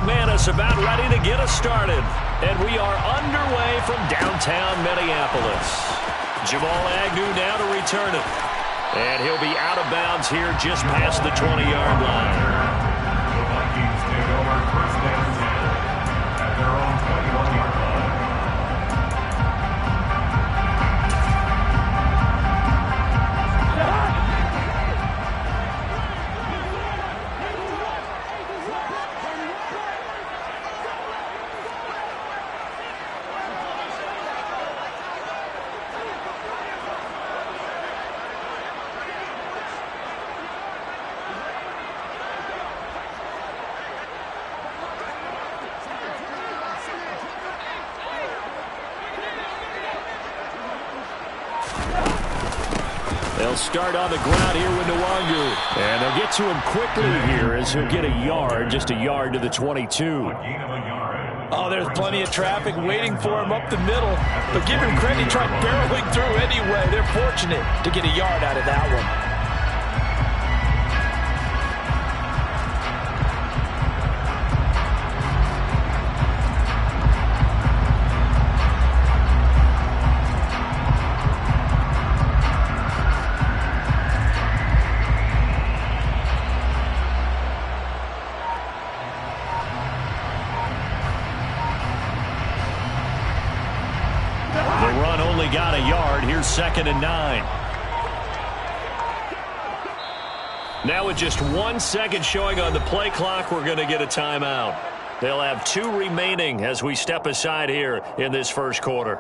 McManus about ready to get us started. And we are underway from downtown Minneapolis. Jamal Agnew now to return it. And he'll be out of bounds here just past the 20-yard line. The Vikings take over first down 10 at their own 21-yard line. They'll start on the ground here with Nwangu. And they'll get to him quickly here as he'll get a yard, just a yard to the 22. Oh, there's plenty of traffic waiting for him up the middle. But give him credit, he tried barreling through anyway. They're fortunate to get a yard out of that one. Got a yard. Here's 2nd and 9. Now with just 1 second showing on the play clock, we're going to get a timeout. They'll have 2 remaining as we step aside here in this first quarter.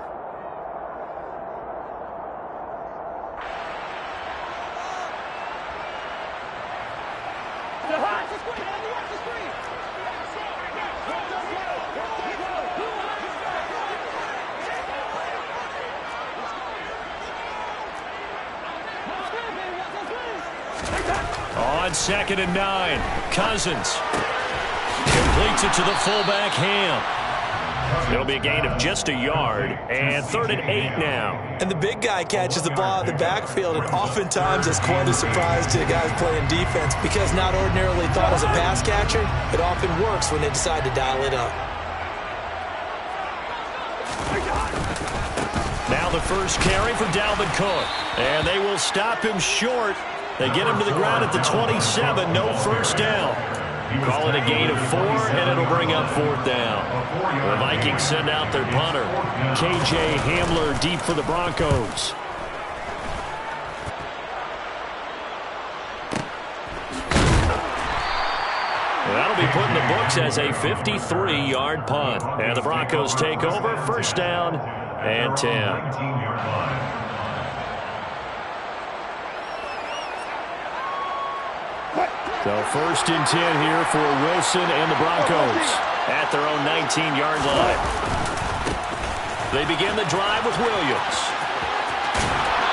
On 2nd and 9, Cousins completes it to the fullback, Ham. It'll be a gain of just a yard, and 3rd and 8 now. And the big guy catches the ball in the backfield, and oftentimes it's quite a surprise to the guys playing defense because not ordinarily thought as a pass catcher, it often works when they decide to dial it up. Now the first carry for Dalvin Cook, and they will stop him short. They get him to the ground at the 27, no first down. Call it a gain of 4, and it'll bring up 4th down. The Vikings send out their punter, KJ Hamler, deep for the Broncos. That'll be put in the books as a 53-yard punt. And the Broncos take over, 1st down and 10. So 1st and 10 here for Wilson and the Broncos at their own 19-yard line. They begin the drive with Williams.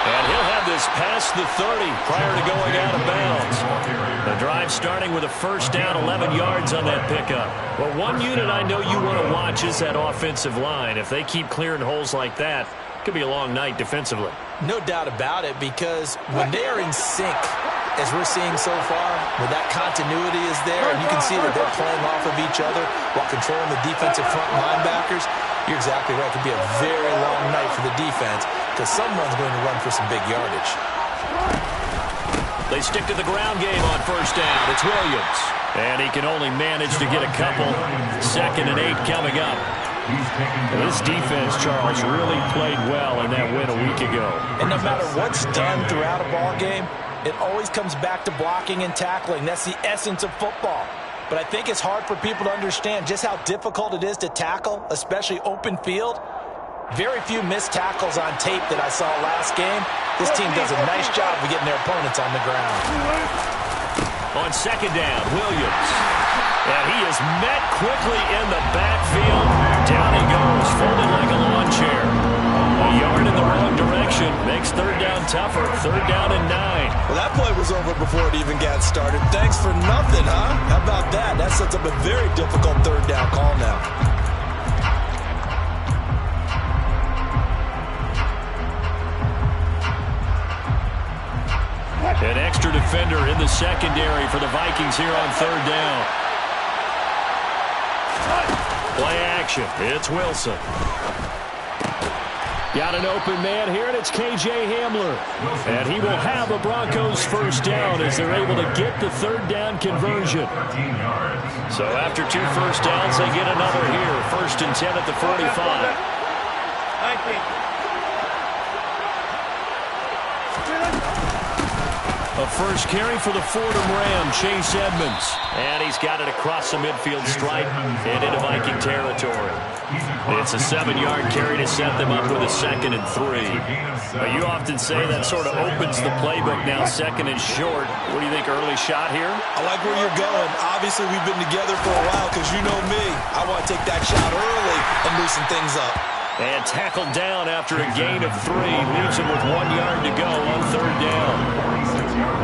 And he'll have this past the 30 prior to going out of bounds. The drive starting with a 1st down, 11 yards on that pickup. Well, one unit I know you want to watch is that offensive line. If they keep clearing holes like that, it could be a long night defensively. No doubt about it, because when they are in sync, as we're seeing so far, where that continuity is there, and you can see that they're playing off of each other while controlling the defensive front linebackers, you're exactly right. It could be a very long night for the defense because someone's going to run for some big yardage. They stick to the ground game on 1st down. It's Williams. And he can only manage to get a couple. 2nd and 8 coming up. This defense, Charles, really played well in that win a week ago. And no matter what's done throughout a ball game, it always comes back to blocking and tackling. That's the essence of football. But I think it's hard for people to understand just how difficult it is to tackle, especially open field. Very few missed tackles on tape that I saw last game. This team does a nice job of getting their opponents on the ground. On 2nd down, Williams. And he is met quickly in the backfield. Down he goes, folded like a lawn chair. A yard in the wrong direction makes 3rd down tougher. 3rd down and 9. Well, that play was over before it even got started. Thanks for nothing, huh? How about that? That sets up a very difficult 3rd down call now. An extra defender in the secondary for the Vikings here on 3rd down. Play action. It's Wilson. Got an open man here, and it's K.J. Hamler. And he will have a Broncos first down as they're able to get the third down conversion. So after 2 first downs, they get another here. 1st and 10 at the 45. A first carry for the Fordham Ram, Chase Edmonds. And he's got it across the midfield stripe and into Viking territory. It's a 7-yard carry to set them up with a 2nd and 3. But you often say that sort of opens the playbook now, 2nd and short. What do you think, early shot here? I like where you're going. Obviously, we've been together for a while because you know me. I want to take that shot early and loosen things up. And tackled down after a gain of 3. Leaves him with 1 yard to go on 3rd down.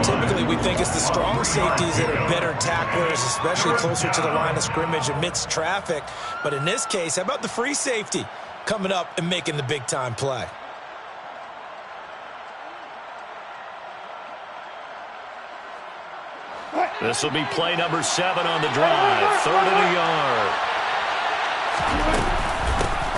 Typically, we think it's the strong safeties that are better tacklers, especially closer to the line of scrimmage amidst traffic. But in this case, how about the free safety coming up and making the big-time play? This will be play number 7 on the drive. 3rd and a yard.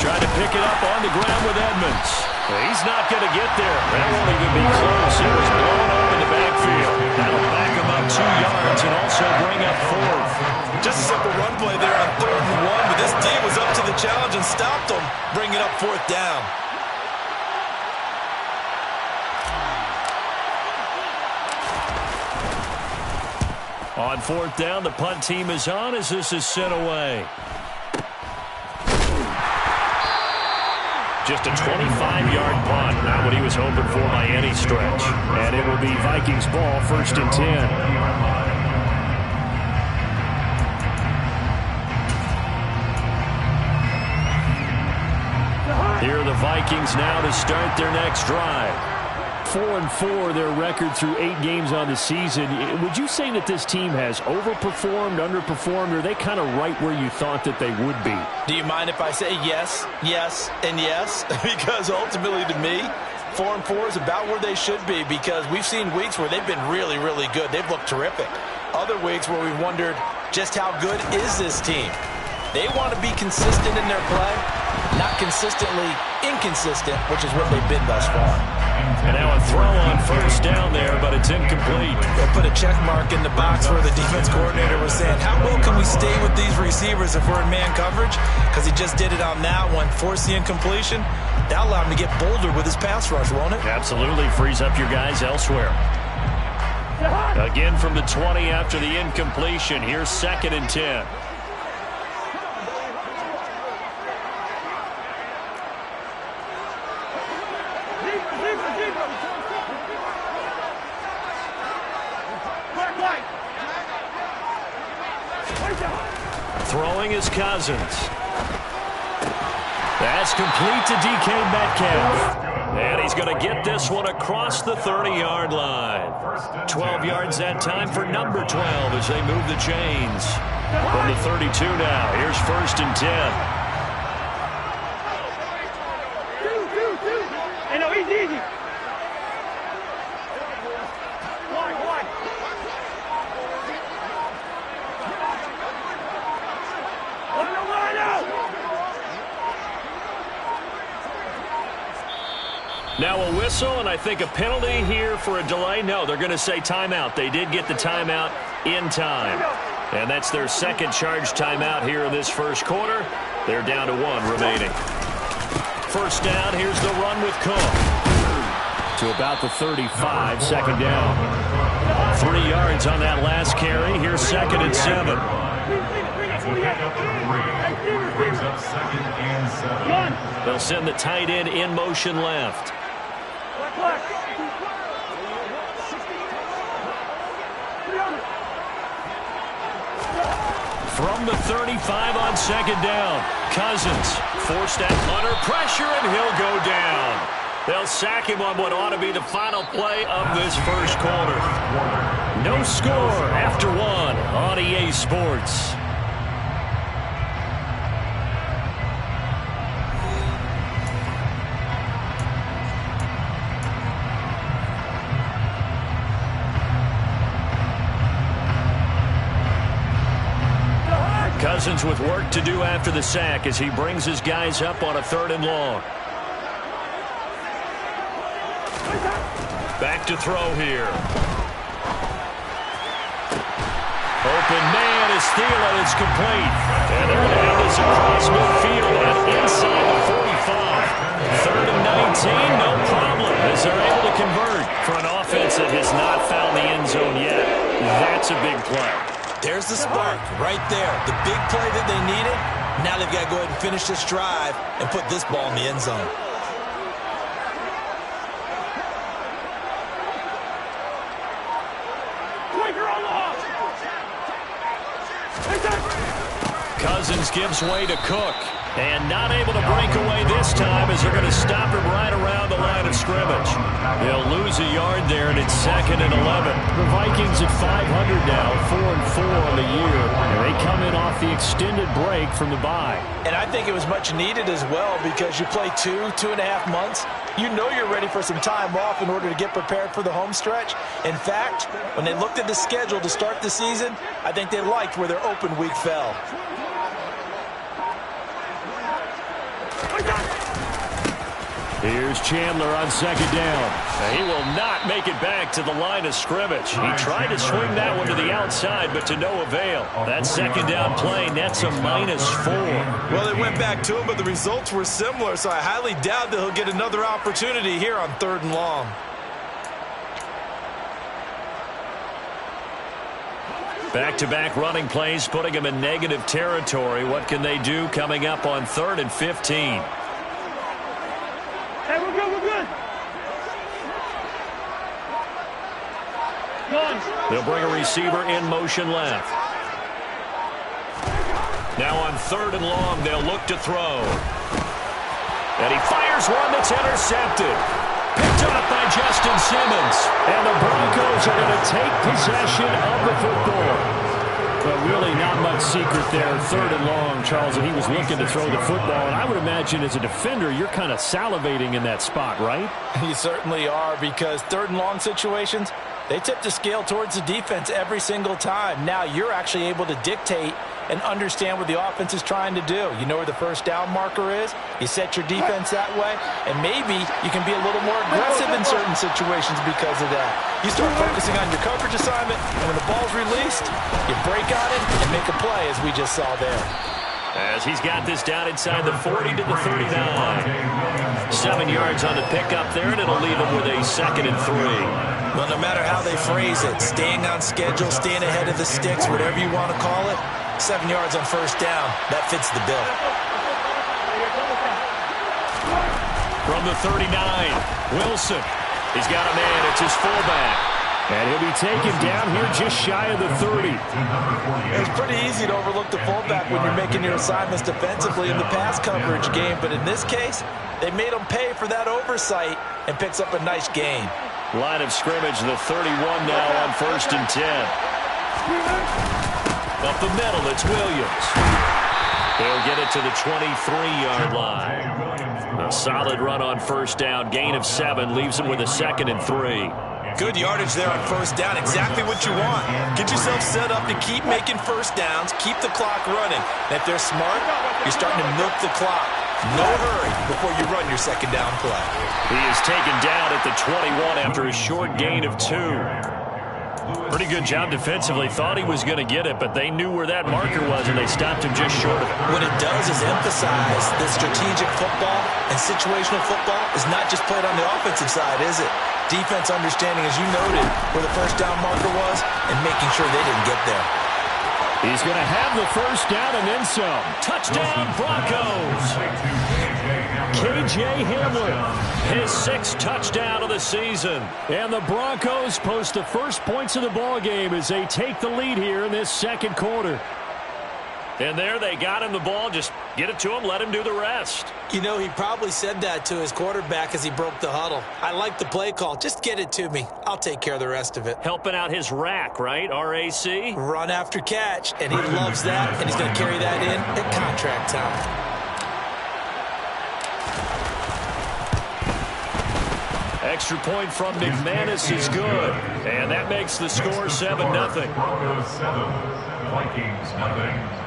Trying to pick it up on the ground with Edmonds. He's not going to get there. That won't even be close. It was blown up in the backfield. That'll back him up 2 yards and also bring up 4th. Just a simple run play there on 3rd and 1, but this D was up to the challenge and stopped him, bringing up 4th down. On 4th down, the punt team is on as this is sent away. Just a 25-yard punt, not what he was hoping for by any stretch. And it will be Vikings ball, 1st and 10. Here are the Vikings now to start their next drive. 4-4 their record through 8 games on the season. Would you say that this team has overperformed, underperformed, or are they kind of right where you thought that they would be? Do you mind if I say yes, yes, and yes? Because ultimately to me, 4-4 is about where they should be because we've seen weeks where they've been really, really good. They've looked terrific. Other weeks where we've wondered just how good is this team? They want to be consistent in their play, not consistently inconsistent, which is what they've been thus far. And now a throw on 1st down there, but it's incomplete. They'll put a check mark in the box where the defense coordinator was saying, how well can we stay with these receivers if we're in man coverage? Because he just did it on that one, forced the incompletion. That'll allow him to get bolder with his pass rush, won't it? Absolutely, frees up your guys elsewhere. Again from the 20 after the incompletion. Here's 2nd and 10. Throwing is Cousins. That's complete to DK Metcalf. And he's going to get this one across the 30-yard line. 12 yards that time for number 12 as they move the chains. From the 32 now, here's 1st and 10. Hey, no, he's easy. Now a whistle, and I think a penalty here for a delay. No, they're going to say timeout. They did get the timeout in time. And that's their 2nd charge timeout here in this 1st quarter. They're down to 1 remaining. 1st down, here's the run with Cook. To about the 35, 2nd down. 3 yards on that last carry. Here's 2nd and 7. Will pick up 3. Brings up 2nd and 7. They'll send the tight end in motion left. From the 35 on 2nd down, Cousins forced that under pressure, and he'll go down. They'll sack him on what ought to be the final play of this 1st quarter. No score after 1 on EA Sports. Cousins Vikings with work to do after the sack as he brings his guys up on a 3rd and long. Back to throw here. Open man is Thielen. It's complete. And they're going to have this across midfield and inside the 45. 3rd and 19, no problem, as they're able to convert for an offense that has not found the end zone yet. That's a big play. There's the spark right there. The big play that they needed. Now they've got to go ahead and finish this drive and put this ball in the end zone. Cousins gives way to Cook. And not able to break away this time as they're going to stop him right around the line of scrimmage. They'll lose a yard there, and it's 2nd and 11. The Vikings at 500 now, 4-4 on the year. And they come in off the extended break from the bye. And I think it was much needed as well because you play 2.5 months. You know you're ready for some time off in order to get prepared for the home stretch. In fact, when they looked at the schedule to start the season, I think they liked where their open week fell. Here's Chandler on 2nd down. He will not make it back to the line of scrimmage. He tried to swing that one to the outside, but to no avail. That 2nd down play nets a -4. Well, they went back to him, but the results were similar, so I highly doubt that he'll get another opportunity here on 3rd and long. Back-to-back running plays, putting him in negative territory. What can they do coming up on 3rd and 15? Hey, we're good, we're good. They'll bring a receiver in motion left. Now on 3rd and long, they'll look to throw. And he fires one that's intercepted. Picked up by Justin Simmons. And the Broncos are going to take possession of the football. But really not much secret there. 3rd and long, Charles, and he was looking to throw the football. And I would imagine as a defender, you're kind of salivating in that spot, right? You certainly are, because 3rd and long situations, they tip the scale towards the defense every single time. Now you're actually able to dictate and understand what the offense is trying to do. You know where the first down marker is. You set your defense that way, and maybe you can be a little more aggressive in certain situations because of that. You start focusing on your coverage assignment, and when the ball's released, you break on it and make a play, as we just saw there. As he's got this down inside the 40 to the 39. 7 yards on the pickup there, and it'll leave him with a 2nd and 3. Well, no matter how they phrase it, staying on schedule, staying ahead of the sticks, whatever you want to call it, 7 yards on 1st down, that fits the bill. From the 39, Wilson. He's got a man. It's his fullback. And he'll be taken down here just shy of the 30. It's pretty easy to overlook the fullback when you're making your assignments defensively in the pass coverage game. But in this case, they made him pay for that oversight and picks up a nice gain. Line of scrimmage, the 31 now on 1st and 10. Up the middle, it's Williams. He'll get it to the 23-yard line. A solid run on 1st down. Gain of 7 leaves him with a 2nd and 3. Good yardage there on 1st down. Exactly what you want. Get yourself set up to keep making 1st downs. Keep the clock running. And if they're smart, you're starting to milk the clock. No hurry before you run your 2nd down play. He is taken down at the 21 after a short gain of 2. Pretty good job defensively. Thought he was going to get it, but they knew where that marker was, and they stopped him just short of it. What it does is emphasize that strategic football and situational football is not just played on the offensive side, is it? Defense understanding, as you noted, where the 1st down marker was and making sure they didn't get there. He's going to have the 1st down and then some. Touchdown, Broncos! KJ Hamler, his 6th touchdown of the season. And the Broncos post the first points of the ball game as they take the lead here in this 2nd quarter. And there they got him the ball. Just get it to him, let him do the rest. You know, he probably said that to his quarterback as he broke the huddle. I like the play call. Just get it to me. I'll take care of the rest of it. Helping out his rack, right? RAC? Run after catch, and he loves that, and he's going to carry that in at contract time. Extra point from McManus is good. And that makes the score 7-0. Broncos 7, Vikings 0.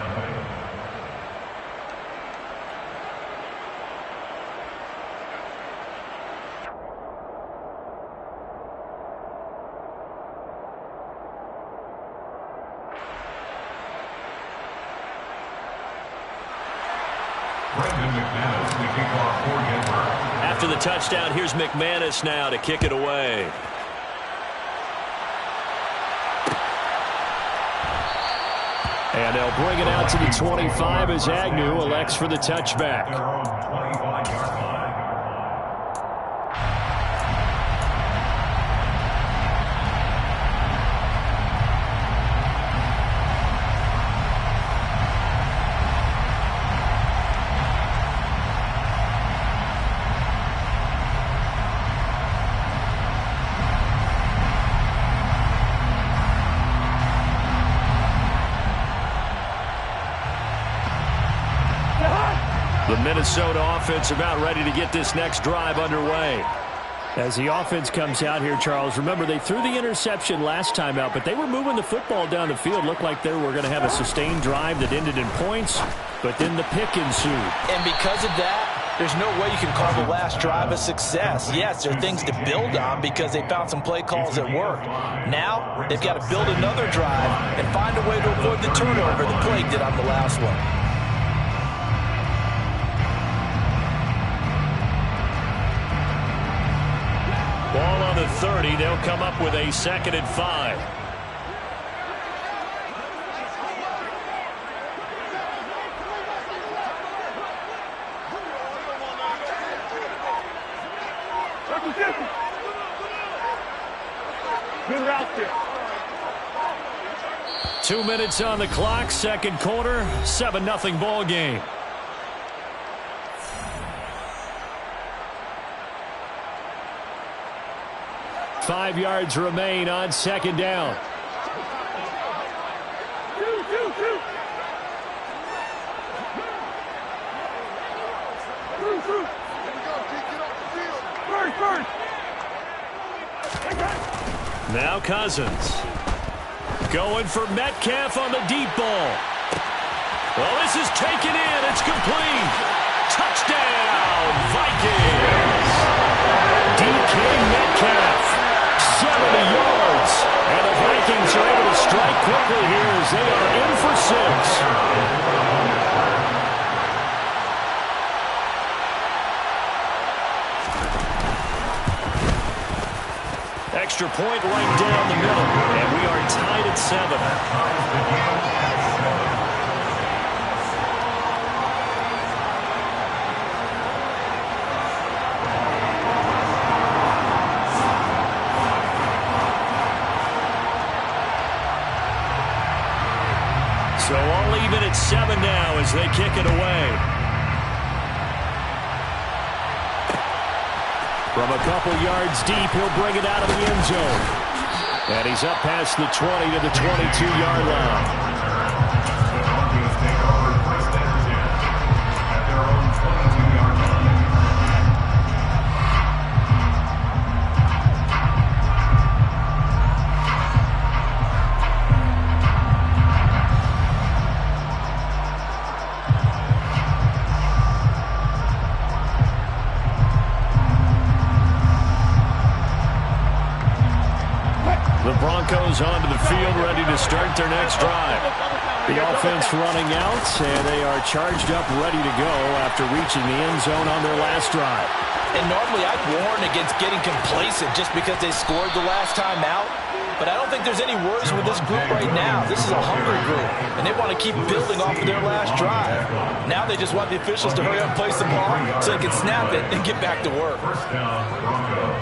Brendan McManus, the kickoff for Denver. After the touchdown, here's McManus now to kick it away. And they'll bring it out to the 25 as Agnew elects for the touchback. Their own 25-yard line. The Minnesota offense about ready to get this next drive underway. As the offense comes out here, Charles, remember they threw the interception last time out, but they were moving the football down the field. Looked like they were going to have a sustained drive that ended in points, but then the pick ensued. And because of that, there's no way you can call the last drive a success. Yes, there are things to build on because they found some play calls that worked. Now, they've got to build another drive and find a way to avoid the turnover the play did on the last one. Ball on the 30. They'll come up with a 2nd and 5. Good route there. 2 minutes on the clock, second quarter, 7-0 ball game. Five yards remain on second down. Now Cousins. Going for Metcalf on the deep ball. Well, this is taken in. It's complete. Touchdown, Vikings. DK Metcalf. 70 yards. And the Vikings are able to strike quickly here as they are in for 6. Extra point right down the middle. And we are tied at 7. So all even at 7 now as they kick it away. From a couple yards deep, he'll bring it out of the end zone. And he's up past the 20 to the 22-yard line. The Broncos take over 1st and 10 at their own 22-yard line. The Broncos onto the field, ready to start their next drive. The offense running out, and they are charged up, ready to go after reaching the end zone on their last drive. And normally I'd warn against getting complacent just because they scored the last time out. But I don't think there's any worries with this group right now. This is a hungry group, and they want to keep building off of their last drive. Now they just want the officials to hurry up and place the ball so they can snap it and get back to work. 1st down, Broncos.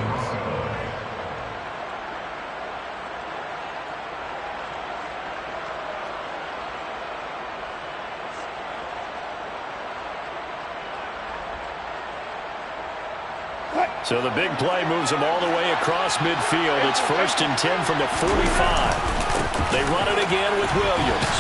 So the big play moves them all the way across midfield. It's 1st and 10 from the 45. They run it again with Williams.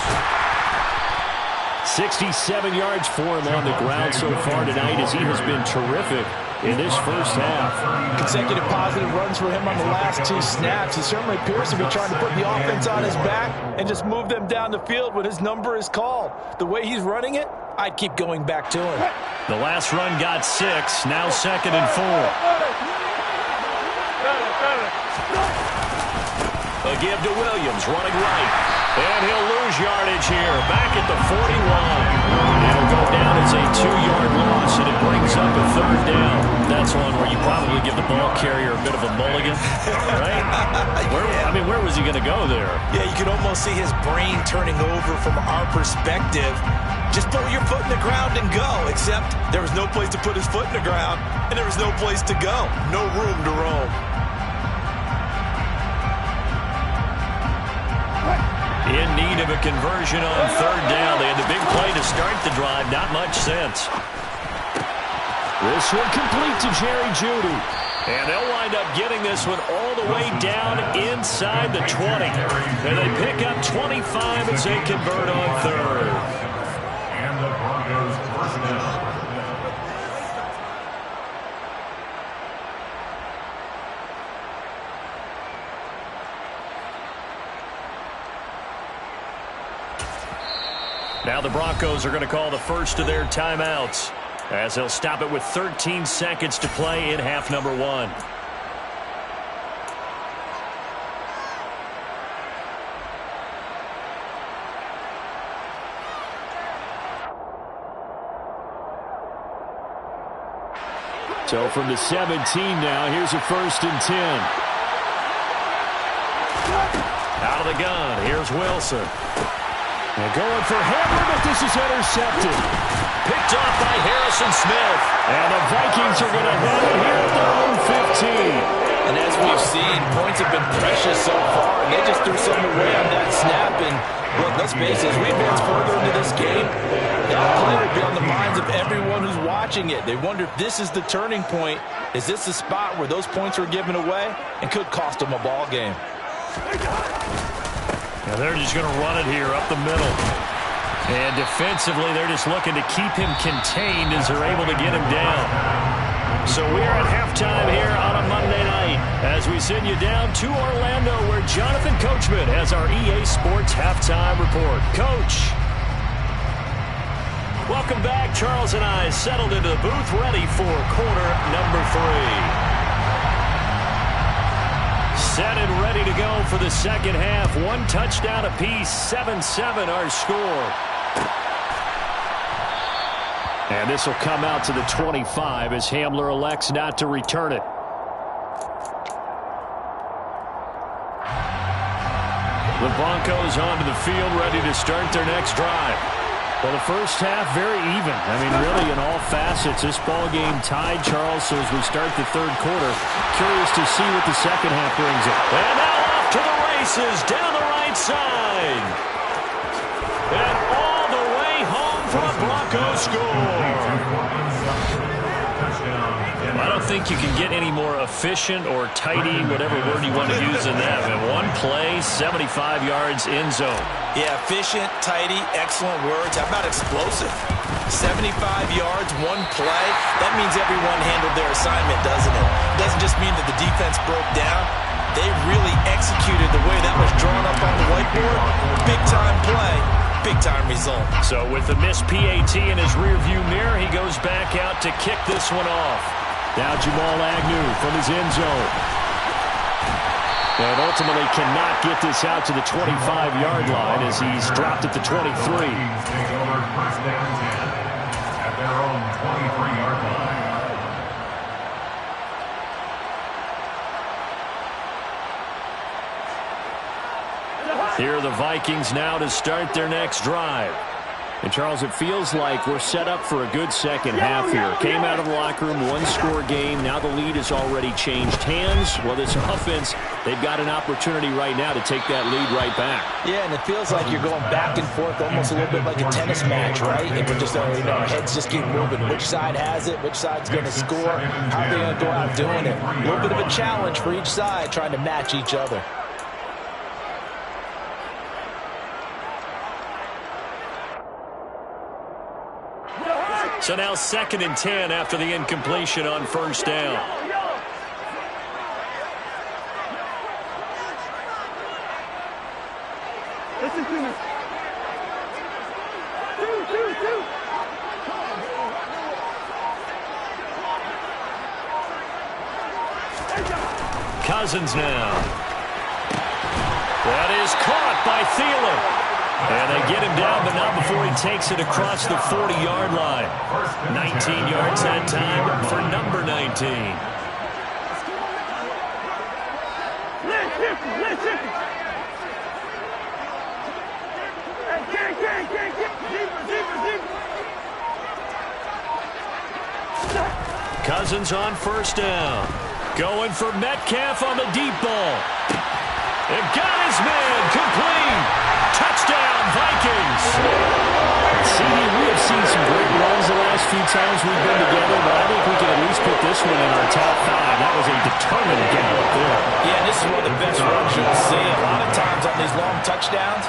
67 yards for him on the ground so far tonight as he has been terrific in this first half. Consecutive positive runs for him on the last 2 snaps. He certainly appears to be trying to put the offense on his back and just move them down the field when his number is called. The way he's running it, I'd keep going back to him. The last run got 6, now 2nd and 4. A give to Williams, running right. And he'll lose yardage here, back at the 41. It'll go down as a 2-yard to give the ball carrier a bit of a mulligan, right? Where was he going to go there? Yeah, you can almost see his brain turning over from our perspective. Just put your foot in the ground and go, except there was no place to put his foot in the ground, and there was no place to go. No room to roam. In need of a conversion on third down. They had the big play to start the drive. Not much sense. This one complete to Jerry Jeudy. And they'll wind up getting this one all the way down inside the 20. And they pick up 25 as they convert on third. And the Broncos first down. Now the Broncos are going to call the first of their timeouts as they'll stop it with 13 seconds to play in half number 1. So from the 17 now, here's a 1st and 10. Out of the gun, here's Wilson. They're going for Hamler, but this is intercepted. Picked off by Harrison Smith. And the Vikings are going to have it here at their own 15. And as we've seen, points have been precious so far, and they just threw something away on that snap. And look, let's face it, as we advance further into this game, that play will be on the minds of everyone who's watching it. They wonder if this is the turning point. Is this the spot where those points are given away and could cost them a ball game? Now they're just going to run it here up the middle. And defensively, they're just looking to keep him contained as they're able to get him down. So we are at halftime here on a Monday night as we send you down to Orlando where Jonathan Coachman has our EA Sports Halftime Report. Coach. Welcome back. Charles and I settled into the booth ready for quarter number 3. Set and ready to go for the second half. 1 touchdown apiece, 7-7 our score. And this will come out to the 25 as Hamler elects not to return it. The Broncos onto the field ready to start their next drive. Well, the first half, very even. I mean, really, in all facets, this ball game tied, Charles. So as we start the third quarter, curious to see what the second half brings it. And now off to the races, down the right side. And all the way home for a Broncos score. I don't think you can get any more efficient or tidy, whatever word you want to use in that. And 1 play, 75 yards in zone. Yeah, efficient, tidy, excellent words. How about explosive? 75 yards, 1 play. That means everyone handled their assignment, doesn't it? It doesn't just mean that the defense broke down. They really executed the way that was drawn up on the whiteboard. Big-time play, big-time result. So with the missed PAT in his rearview mirror, he goes back out to kick this one off. Now Jamal Agnew from his end zone. And ultimately cannot get this out to the 25-yard line as he's dropped at the 23. Take over first down 10 at their own 23-yard line. Here are the Vikings now to start their next drive. And, Charles, it feels like we're set up for a good second half here. Came out of the locker room, 1-score game. Now the lead has already changed hands. Well, this offense, they've got an opportunity right now to take that lead right back. Yeah, and it feels like you're going back and forth almost a little bit like a tennis match, right? And we're just, our heads just keep moving. Which side has it? Which side's going to score? How are they going to go out doing it? A little bit of a challenge for each side trying to match each other. So now 2nd and 10 after the incompletion on first down. Listen to me. Cousins now. That is caught by Thielen. And they get him down, but not before he takes it across the 40-yard line. 19 yards that time for number 19. Cousins on first down. Going for Metcalf on the deep ball. It got his man complete. Touchdown, Vikings. CD, we have seen some great runs the last few times we've been together, but I think we can at least put this one in our top 5. That was a determined gallop there. Yeah, this is one of the best runs you'll see. A lot of times on these long touchdowns,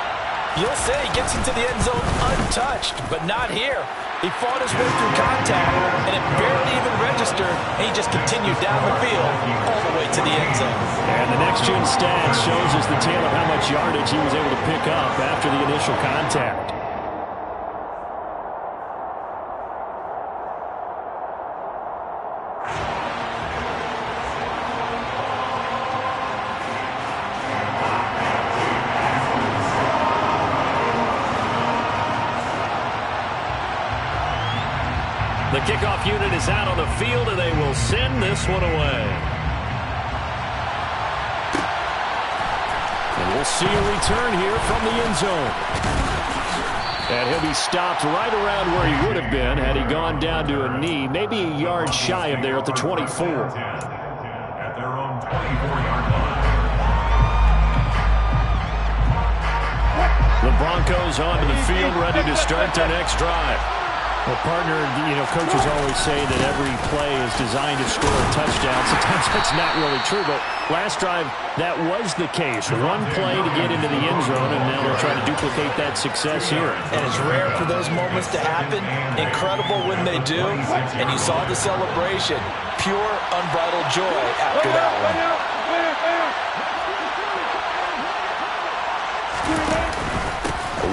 you'll say he gets into the end zone untouched, but not here. He fought his way through contact, and it barely even registered, and he just continued down the field all the way to the end zone. And the next-gen stats shows us the tale of how much yardage he was able to pick up after the initial contact. The kickoff unit is out on the field, and they will send this one away. And we'll see a return here from the end zone. And he'll be stopped right around where he would have been had he gone down to a knee, maybe a yard shy of there at the 24. At their own 24-yard line. The Broncos onto the field, ready to start their next drive. Well, partner, coaches always say that every play is designed to score a touchdown. Sometimes that's not really true, but last drive, that was the case. One play to get into the end zone, and now they'll try to duplicate that success here. And it's rare for those moments to happen. Incredible when they do. And you saw the celebration. Pure, unbridled joy after that one.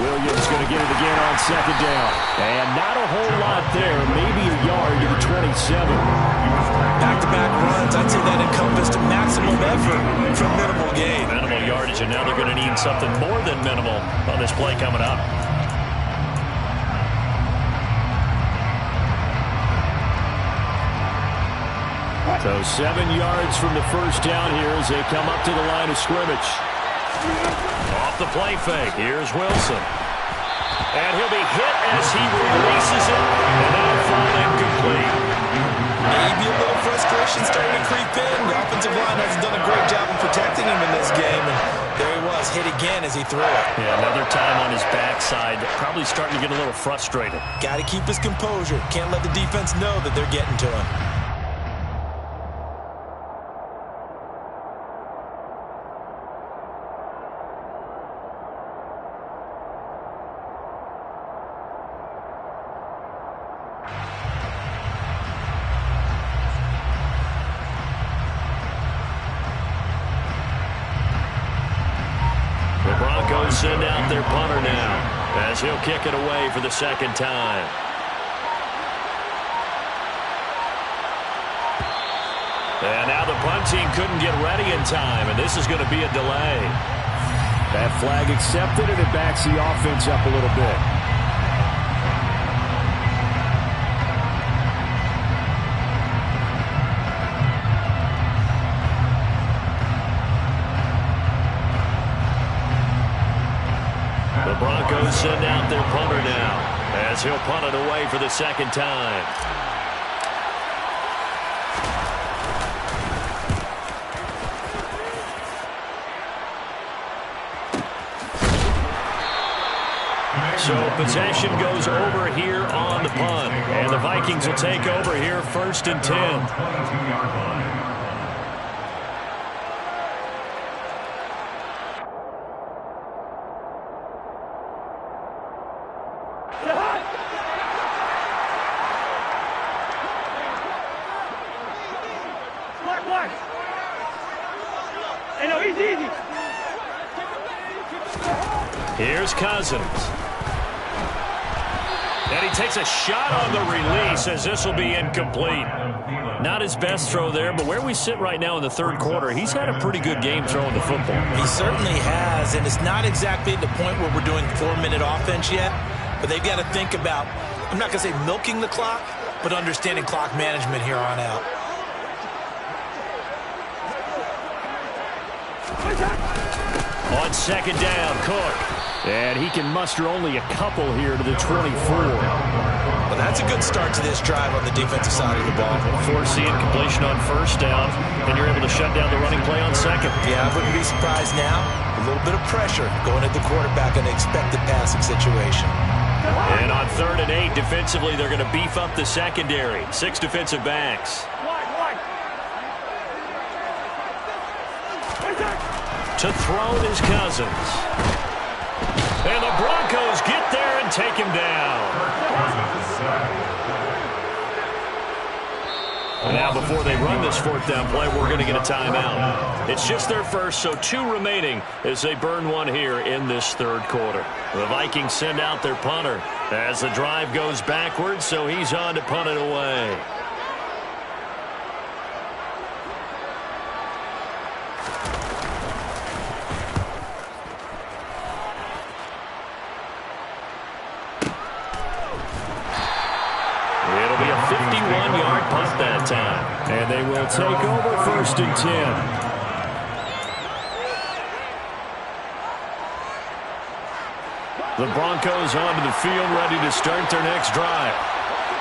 Williams going to get it again on second down. And not a whole lot there. Maybe a yard to the 27. Back-to-back runs, I'd say that encompassed maximum effort for minimal gain. Minimal yardage, and now they're going to need something more than minimal on this play coming up. So 7 yards from the first down here as they come up to the line of scrimmage. Off the play fake, here's Wilson. And he'll be hit as he releases it, and that'll fall incomplete. Maybe a little frustration starting to creep in. The offensive line hasn't done a great job of protecting him in this game, and there he was, hit again as he threw it. Yeah, another time on his backside, probably starting to get a little frustrated. Got to keep his composure. Can't let the defense know that they're getting to him. Send out their punter now as he'll kick it away for the second time. And now the punt team couldn't get ready in time, and this is going to be a delay. That flag accepted, and it backs the offense up a little bit. Broncos send out their punter now as he'll punt it away for the second time. So possession goes over here on the punt, and the Vikings will take over here first and 10. 22-yard line. Here's Cousins. And he takes a shot on the release as this will be incomplete. Not his best throw there, but where we sit right now in the third quarter, he's had a pretty good game throwing the football. He certainly has, and it's not exactly the point where we're doing 4-minute offense yet, but they've got to think about, I'm not going to say milking the clock, but understanding clock management here on out. On second down, Cook. And he can muster only a couple here to the 24. Well, that's a good start to this drive on the defensive side of the ball. Forcing completion on first down, and you're able to shut down the running play on second. Yeah, I wouldn't be surprised now. A little bit of pressure going at the quarterback in an expected passing situation. And on 3rd and 8, defensively, they're going to beef up the secondary. 6 defensive backs. To throw is Cousins. And the Broncos get there and take him down. And now before they run this 4th down play, we're going to get a timeout. It's just their first, so 2 remaining as they burn one here in this 3rd quarter. The Vikings send out their punter as the drive goes backwards, so he's on to punt it away. It'll be a 51-yard punt that time. And they will take over 1st and 10. The Broncos onto the field, ready to start their next drive.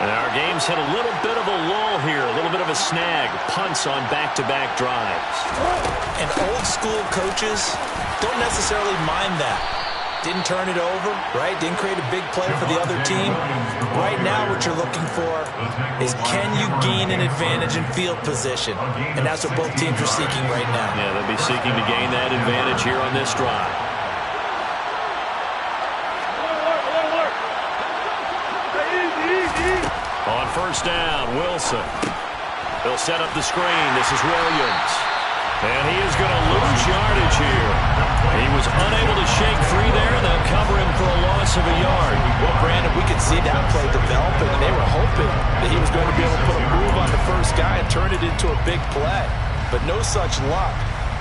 And our game's had a little bit of a lull here, a little bit of a snag. Punts on back-to-back drives. And old-school coaches don't necessarily mind that. Didn't turn it over, right? Didn't create a big play for the other team. Right now what you're looking for is can you gain an advantage in field position? And that's what both teams are seeking right now. Yeah, they'll be seeking to gain that advantage here on this drive. On 1st down, Wilson. He'll set up the screen. This is Williams. And he is going to lose yardage here. He was unable to shake free there. They'll cover him for a loss of a yard. Well, Brandon, we could see that play developing, and they were hoping that he was going to be able to put a move on the first guy and turn it into a big play. But no such luck.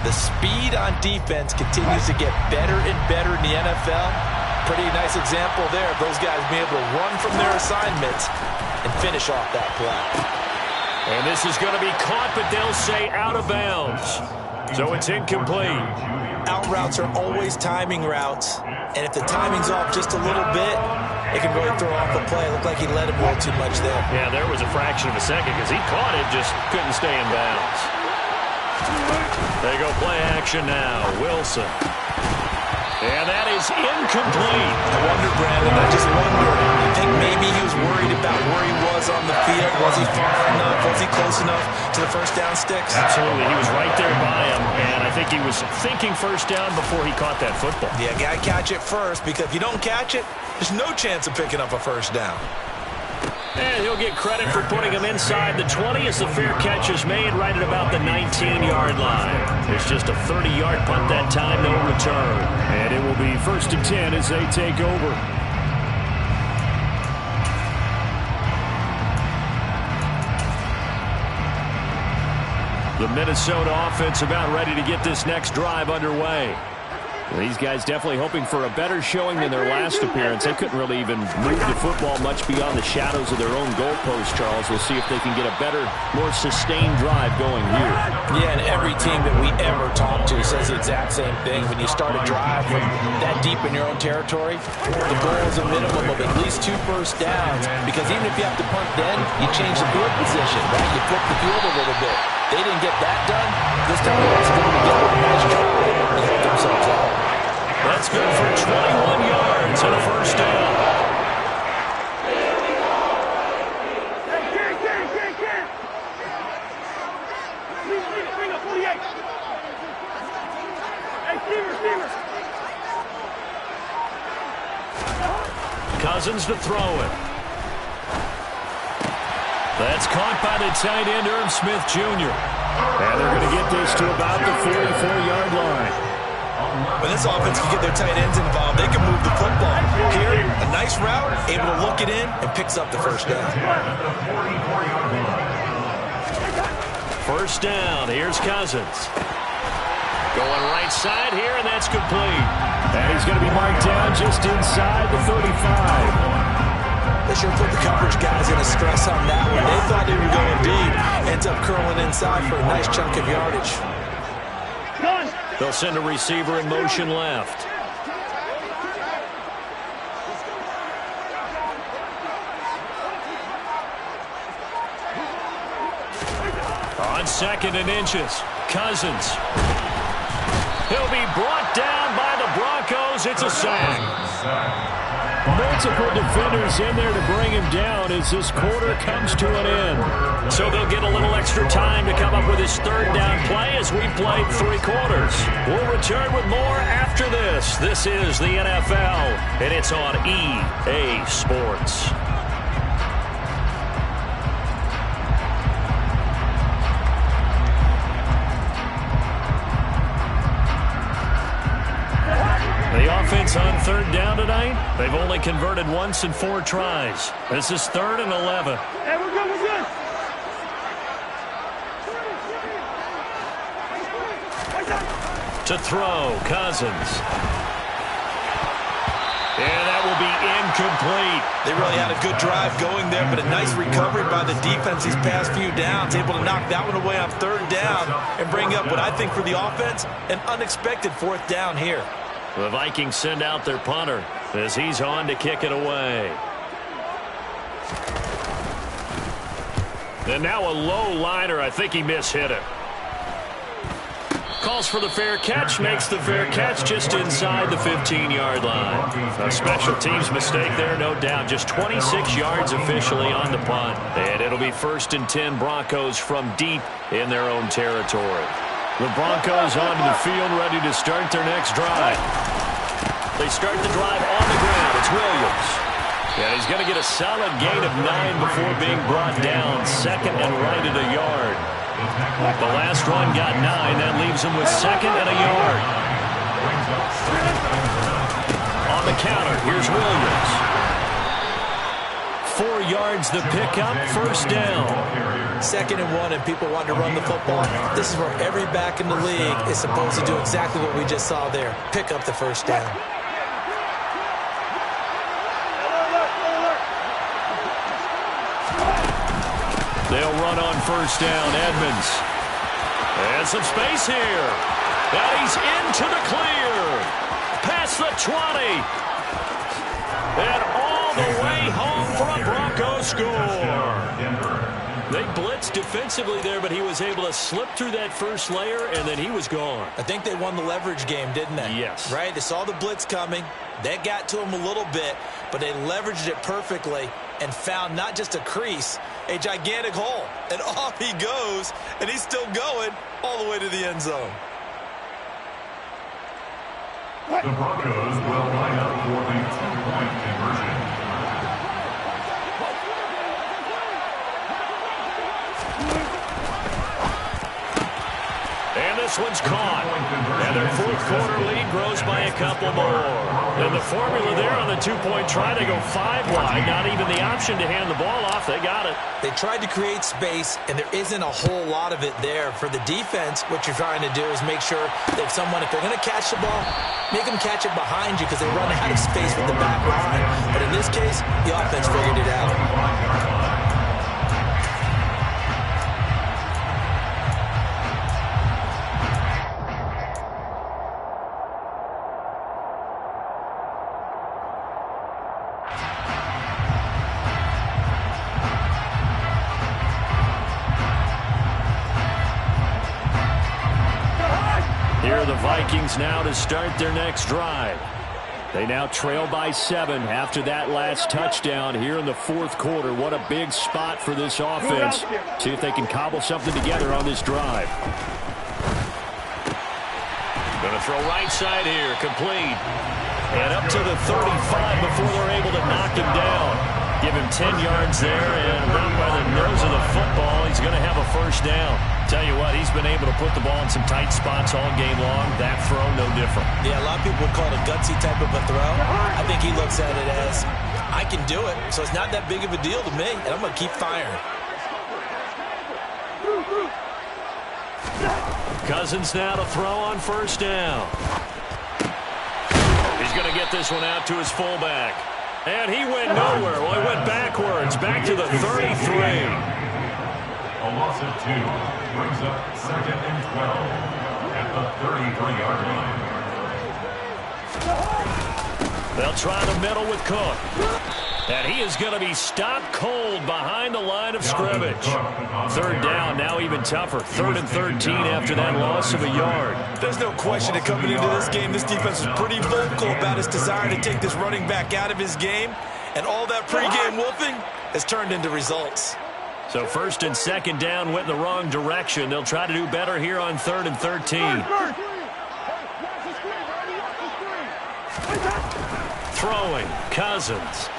The speed on defense continues to get better and better in the NFL. Pretty nice example there of those guys being able to run from their assignments and finish off that play. And this is going to be caught, but they'll say out of bounds. So it's incomplete. Out routes are always timing routes. And if the timing's off just a little bit, it can really throw off the play. It looked like he let him roll too much there. Yeah, there was a fraction of a second because he caught it, just couldn't stay in bounds. They go play action now. Wilson. And that is incomplete. I wonder, Brandon, I just wonder, you think maybe he was worried about where he was on the field? Was he far enough? Was he close enough to the first down sticks? Absolutely. He was right there by him, and I think he was thinking first down before he caught that football. Yeah, got to catch it first, because if you don't catch it, there's no chance of picking up a first down. And he'll get credit for putting him inside the 20 as the fair catch is made right at about the 19-yard line. It's just a 30-yard punt that time, no return. And it will be 1st and 10 as they take over. The Minnesota offense about ready to get this next drive underway. These guys definitely hoping for a better showing than their last appearance. They couldn't really even move the football much beyond the shadows of their own goalpost, Charles. We'll see if they can get a better, more sustained drive going here. Yeah, and every team that we ever talk to says the exact same thing. When you start a drive from that deep in your own territory, the goal is a minimum of at least 2 first downs, because even if you have to punt then, you change the field position, right? You flip the field a little bit. They didn't get that done. This time let's go together a nice drive and help themselves out. That's good for 21 yards and a first down. Cousins to throw it. That's caught by the tight end, Irv Smith Jr. And they're going to get this to about the 44-yard line. When this offense can get their tight ends involved, they can move the football. Here, a nice route, able to look it in, and picks up the first down. First down, here's Cousins. Going right side here, and that's complete. And he's going to be marked down just inside the 35. They sure put the coverage guys in a stress on that one. They thought they were going deep. Ends up curling inside for a nice chunk of yardage. They'll send a receiver in motion left. On 2nd and inches, Cousins. He'll be brought down by the Broncos. It's a sack. Multiple defenders in there to bring him down as this quarter comes to an end. So they'll get a little extra time to come up with his 3rd down play as we've played 3 quarters. We'll return with more after this. This is the NFL, and it's on EA Sports. The offense on 3rd down tonight, they've only converted once in 4 tries. This is 3rd and 11. Hey, we're good. To throw, Cousins. And that will be incomplete. They really had a good drive going there, but a nice recovery by the defense these past few downs, able to knock that one away on 3rd down and bring up what I think for the offense, an unexpected 4th down here. The Vikings send out their punter as he's on to kick it away. And now a low liner. I think he mishit it. Calls for the fair catch, makes the fair catch just inside the 15-yard line. A special teams mistake there, no doubt. Just 26 yards officially on the punt. And it'll be 1st and 10 Broncos from deep in their own territory. The Broncos onto the field, ready to start their next drive. They start the drive on the ground. It's Williams. And he's going to get a solid gain of 9 before being brought down. 2nd and right at a yard. The last run got 9. That leaves him with 2nd and a yard. On the counter, here's Williams. 4 yards the pickup, 1st down. 2nd and 1, and people want to run the football. This is where every back in the league is supposed to do exactly what we just saw there. Pick up the 1st down. They'll run on 1st down, Edmonds. And some space here. And he's into the clear. Past the 20. And all the way home for a Broncos score. They blitzed defensively there, but he was able to slip through that first layer, and then he was gone. I think they won the leverage game, didn't they? Yes. Right? They saw the blitz coming. That got to him a little bit, but they leveraged it perfectly and found not just a crease, a gigantic hole. And off he goes, and he's still going all the way to the end zone. The Broncos will line up for the 2-point conversion. And this one's caught. And their 4th quarter lead grows by a couple more. And the formula there on the 2-point try, they go 5 wide. Not even the option to hand the ball off. They got it. They tried to create space, and there isn't a whole lot of it there. For the defense, what you're trying to do is make sure that if they're going to catch the ball, make them catch it behind you because they run out of space with the back line. But in this case, the offense figured it out. Here are the Vikings now to start their next drive. They now trail by 7 after that last touchdown here in the 4th quarter. What a big spot for this offense. See if they can cobble something together on this drive. Going to throw right side here, complete. And up to the 35 before they're able to knock him down. Give him 10 yards there, and right by the nose of the football, he's going to have a 1st down. Tell you what, he's been able to put the ball in some tight spots all game long. That throw, no different. Yeah, a lot of people would call it a gutsy type of a throw. I think he looks at it as, I can do it, so it's not that big of a deal to me, and I'm going to keep firing. Cousins now to throw on 1st down. He's going to get this one out to his fullback. And he went nowhere. Well, he went backwards, back to the 33. A loss of 2 brings up 2nd and 12. at the 33-yard line. They'll try the middle with Cook. And he is going to be stopped cold behind the line of scrimmage. Third down, now even tougher. 3rd and 13 after that loss of a yard. There's no question that coming into this game, this defense was pretty vocal about its desire to take this running back out of his game. And all that pregame whooping has turned into results. So 1st and 2nd down went in the wrong direction. They'll try to do better here on 3rd and 13. Throwing, Cousins.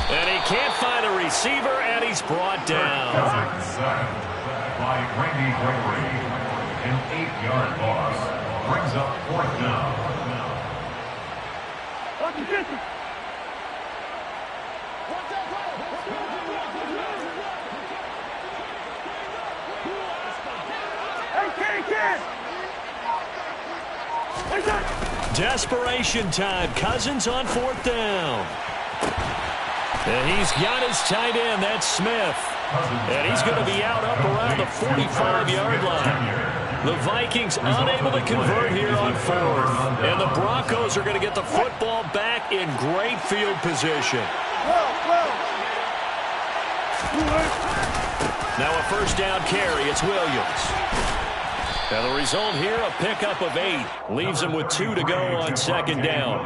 And he can't find a receiver, and he's brought down. Sacked by Randy Gregory. An 8-yard loss brings up 4th down. Desperation time. Cousins on 4th down. And he's got his tight end. That's Smith. And he's going to be out up around the 45-yard line. The Vikings unable to convert here on 4th. And the Broncos are going to get the football back in great field position. Now a 1st down carry. It's Williams. Now the result here, a pickup of 8. Leaves him with 2 to go on 2nd down.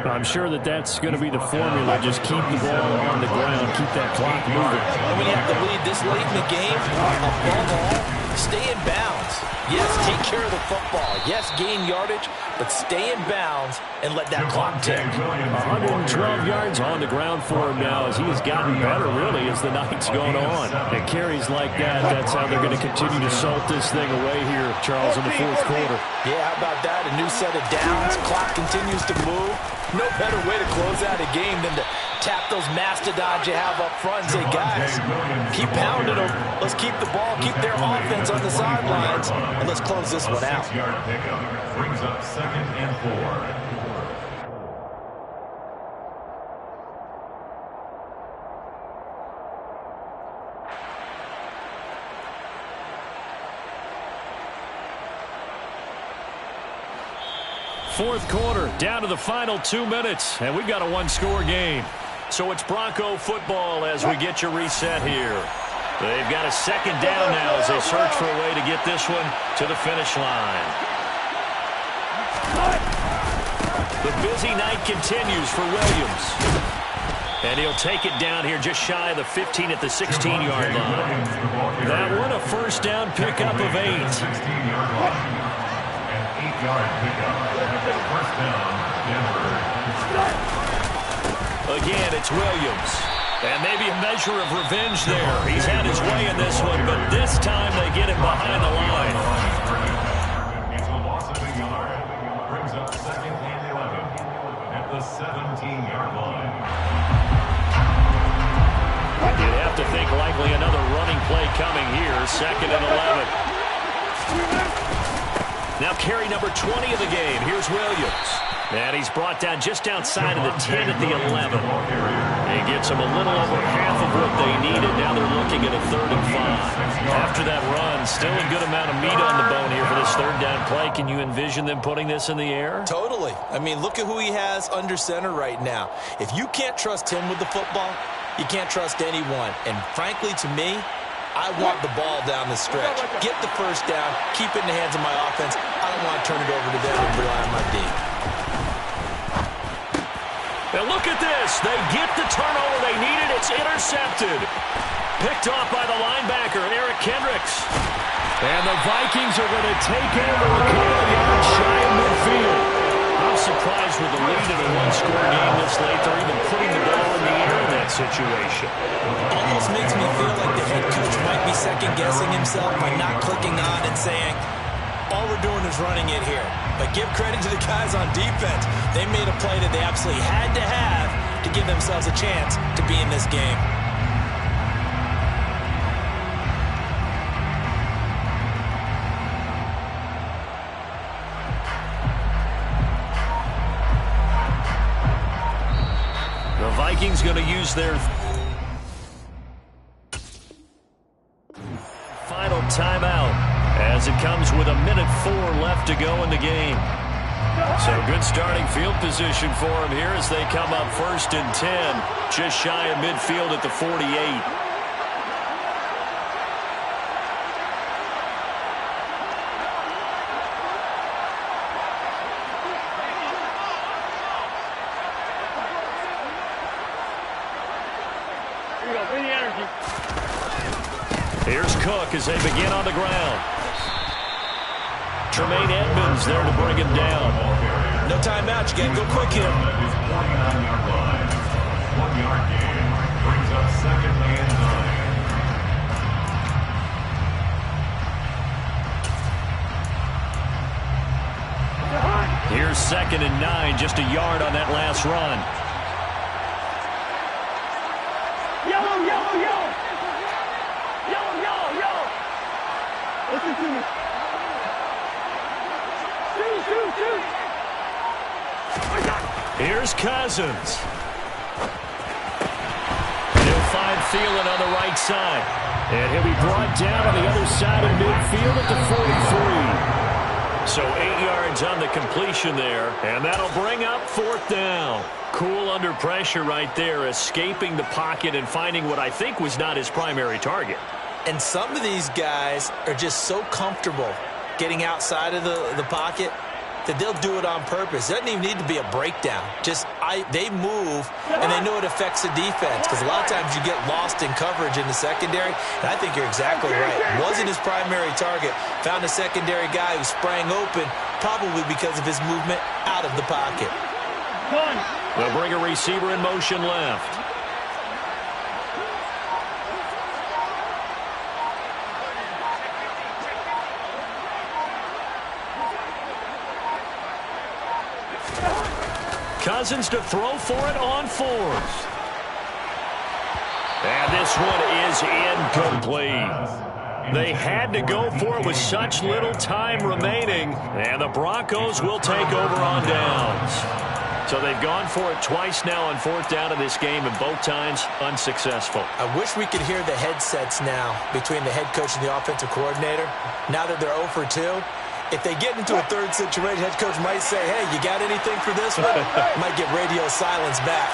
I'm sure that's going to be the formula. Just keep the ball on the ground. Keep that clock moving. When you have the lead this late in the game, above all, stay in bounds. Yes, take care of the football. Yes, gain yardage, but stay in bounds and let that clock tick. 112 yards on the ground for him now as he has gotten better, really, as the night's gone on. And carries like that, that's how they're going to continue to salt this thing away here, Charles, in the 4th quarter. Yeah, how about that? A new set of downs. Clock continues to move. No better way to close out a game than to tap those mastodons you have up front and say, guys, keep pounding them. Let's keep the ball, keep their offense on the sidelines, and let's close this one out. 6-yard pickup brings up 2nd and 4. Fourth quarter, down to the final 2 minutes, and we've got a 1-score game. So it's Bronco football as we get your reset here. They've got a 2nd down now as they search for a way to get this one to the finish line. The busy night continues for Williams. And he'll take it down here just shy of the 15 at the 16-yard line. That one a 1st down pickup of 8. 16-yard line. An 8-yard pickup. 1st down, Denver. Again, it's Williams. And maybe a measure of revenge there. He's had his way in this one, but this time they get him behind the line. It's a loss of a yard. Brings up 2nd and 11 at the 17-yard line. You'd have to think likely another running play coming here. 2nd and 11. Now carry number 20 of the game. Here's Williams. And he's brought down just outside of the 10 at the 11. He gets them a little over half of what they needed. Now they're looking at a 3rd and 5. After that run, still a good amount of meat on the bone here for this 3rd down play. Can you envision them putting this in the air? Totally. I mean, look at who he has under center right now. If you can't trust him with the football, you can't trust anyone. And frankly, to me, I want the ball down the stretch. Get the 1st down, keep it in the hands of my offense. I don't want to turn it over to them and rely on my D. Now look at this. They get the turnover they needed. It's intercepted. Picked off by the linebacker, Eric Kendricks. And the Vikings are going to take over a couple of yards shy of midfield. I'm surprised with the lead in a 1-score game this late. They're even putting the ball in the air in that situation. Almost makes me feel like the head coach might be second-guessing himself by not clicking on and saying, all we're doing is running it here. But give credit to the guys on defense. They made a play that they absolutely had to have to give themselves a chance to be in this game. The Vikings going to use their final timeout as it comes with 1:04 left to go in the game. So good starting field position for him here as they come up 1st and 10, just shy of midfield at the 48. Here's Cook as they begin on the ground. Tremaine Edmonds there to bring him down. No timeout. You got to go quick here. 49-yard line. 1-yard gain. Brings up 2nd and 9. Here's 2nd and 9, just a yard on that last run. Yellow, yellow, yellow. Yellow, yellow, yellow. Listen to me. Shoot. Here's Cousins. He'll find Thielen on the right side. And he'll be brought down on the other side of midfield at the 43. So 8 yards on the completion there, and that'll bring up 4th down. Cool under pressure right there, escaping the pocket and finding what I think was not his primary target. And some of these guys are just so comfortable getting outside of the pocket that they'll do it on purpose. It doesn't even need to be a breakdown. They move, and they know it affects the defense because a lot of times you get lost in coverage in the secondary, and I think you're exactly right. Wasn't his primary target. Found a secondary guy who sprang open, probably because of his movement out of the pocket. They'll bring a receiver in motion left. Cousins to throw for it on 4th. And this one is incomplete. They had to go for it with such little time remaining, and the Broncos will take over on downs. So they've gone for it twice now on 4th down in this game, and both times unsuccessful. I wish we could hear the headsets now between the head coach and the offensive coordinator. Now that they're 0 for 2. If they get into a third situation, head coach might say, hey, you got anything for this one? Might get radio silence back.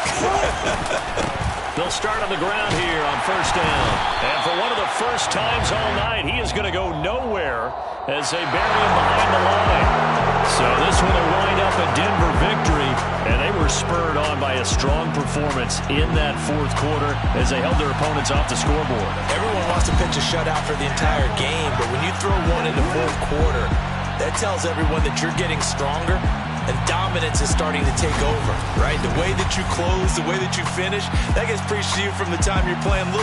They'll start on the ground here on 1st down. And for one of the first times all night, he is going to go nowhere as they bury him behind the line. So this one will wind up a Denver victory, and they were spurred on by a strong performance in that 4th quarter as they held their opponents off the scoreboard. Everyone wants to pitch a shutout for the entire game, but when you throw one in the 4th quarter, that tells everyone that you're getting stronger and dominance is starting to take over, right? The way that you close, the way that you finish, that gets preached to you from the time you're playing little.